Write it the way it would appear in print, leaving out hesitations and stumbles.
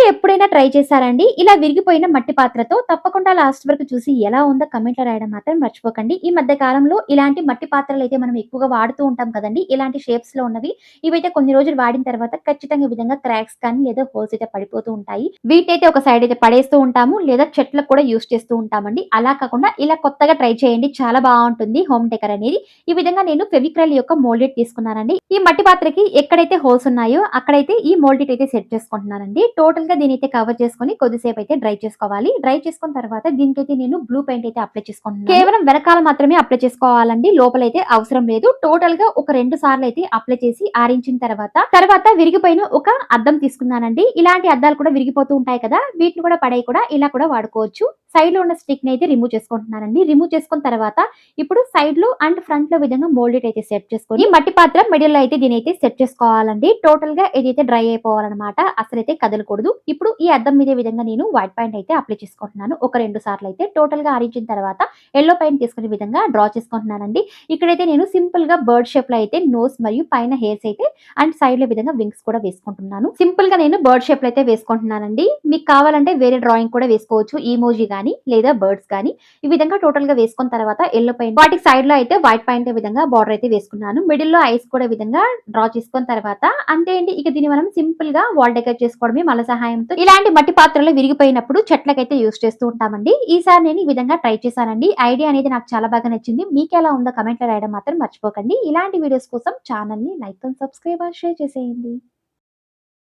ఎప్పుడైనా ట్రై చేశారండి? ఇలా విరిగిపోయిన మట్టి పాత్రతో? తప్పకుండా లాస్ట్ వరకు చూసి ఎలా ఉందో కామెంట్‌లో రాయడం మాత్రం మర్చిపోకండి. ఈ మధ్య కాలంలో ఇలాంటి మట్టి పాత్రలైతే మనం ఎక్కువగా వాడుతూ ఉంటాం కదండీ! ఇలాంటి షేప్స్‌లో ఉన్నవి. ఇవైతే కొన్ని రోజులు వాడిన తర్వాత ఖచ్చితంగా ఈ విధంగా క్రాక్స్ కానీ లేదా హోల్స్ అయితే పడిపోతూ ఉంటాయి. వీటినైతే ఒక సైడ్ అయితే పడేస్తూ ఉంటాము. లేదా చెట్లకు కూడా యూజ్ చేస్తూ ఉంటామండి. అలా కాకుండా ఇలా కొత్తగా ట్రై చేయండి. చాలా బావుంటుంది హోమ్ డెకర్ అనేది. ఈ విధంగా నేను ఫెవిక్రల్ యొక్క మోల్డెడ్ తీసుకున్నానండి. ఈ మట్టి పాత్రకి ఎక్కడైతే హోల్స్ ఉన్నాయో అక్కడైతే ఈ మోల్డెడ్ అయితే సెట్ చేసుకుంటున్నానండి. టోటల్‌గా దీనైతే కవర్ చేసుకొని కొద్దిసేపు అయితే డ్రై చేసుకోవాలి. డ్రై చేసుకున్న తర్వాత దీనికైతే నేను బ్లూ పెయింట్ అయితే అప్లై చేసుకుంటున్నాను. కేవలం వెనకాల మాత్రమే అప్లై చేసుకోవాలండి. లోపలైతే అవసరం లేదు. టోటల్‌గా ఒక 2 సార్లు అయితే అప్లై చేసి ఆరించిన తర్వాత విరిగిపోయిన ఒక అద్దం తీసుకున్నానండి. ఇలాంటి అద్దాలు కూడా విరిగిపోతూ ఉంటాయి కదా! వీటిని కూడా పడేయకుండా ఇలా కూడా వాడుకోవచ్చు. సైడ్‌లో ఉన్న స్టిక్‌ని అయితే రిమూవ్ చేసుకుంటున్నానండి. రిమూవ్ చేసుకున్న తర్వాత ఇప్పుడు సైడ్‌లో అండ్ ఫ్రంట్‌లో విధంగా మోల్డెడ్ అయితే సెట్ చేసుకొని, ఈ మట్టి పాత్ర మిడిల్‌లో అయితే దీనైతే సెట్ చేసుకోవాలండి. టోటల్‌గా ఇదైతే డ్రై అయిపోవాలనమాట. అసలైతే కదలకూడదు. ఇప్పుడు ఈ అద్దం మీద ఈ విధంగా నేను వైట్ పెయింట్ అయితే అప్లై చేసుకుంటున్నాను. ఒక 2 సార్లు అయితే టోటల్‌గా ఆరించిన తర్వాత యెల్లో పెయింట్ తీసుకునే విధంగా డ్రా చేసుకుంటున్నానండి. ఇక్కడైతే నేను సింపుల్‌గా బర్డ్ షేప్‌లో అయితే నోస్ మరియు పైన హెయిర్స్ అయితే అండ్ సైడ్‌లో విధంగా వింగ్స్ కూడా వేసుకుంటున్నాను. సింపుల్‌గా నేను బర్డ్ షేప్‌లో అయితే వేసుకుంటున్నానండి. మీకు కావాలంటే వేరే డ్రాయింగ్ కూడా వేసుకోవచ్చు. ఇమోజి గాని లేదా బర్డ్స్ గాని. ఈ విధంగా టోటల్‌గా వేసుకున్న తర్వాత యెల్లో పెయింట్ వాటికి సైడ్‌లో అయితే వైట్ పెయింట్ విధంగా బార్డర్ అయితే వేసుకున్నాను. మిడిల్‌లో ఐస్ కూడా విధంగా డ్రా చేసుకున్న తర్వాత అంతే అండి. ఇక దీన్ని మనం సింపుల్‌గా వాల్ డెకర్ చేసుకోవడమే మళ్ళ సహాయంతో. ఇలాంటి మట్టి పాత్రలు విరిగిపోయినప్పుడు చెట్లకైతే యూజ్ చేస్తూ ఉంటామండి. ఈసారి నేను ఈ విధంగా ట్రై చేశానండి. ఐడియా అనేది నాకు చాలా బాగా నచ్చింది. మీకెలా ఉందో కామెంట్‌లో రాయడం మాత్రం మర్చిపోకండి. ఇలాంటి వీడియోస్ కోసం ఛానెల్‌ని లైక్ అండ్ సబ్స్క్రైబ్ షేర్ చేసేయండి.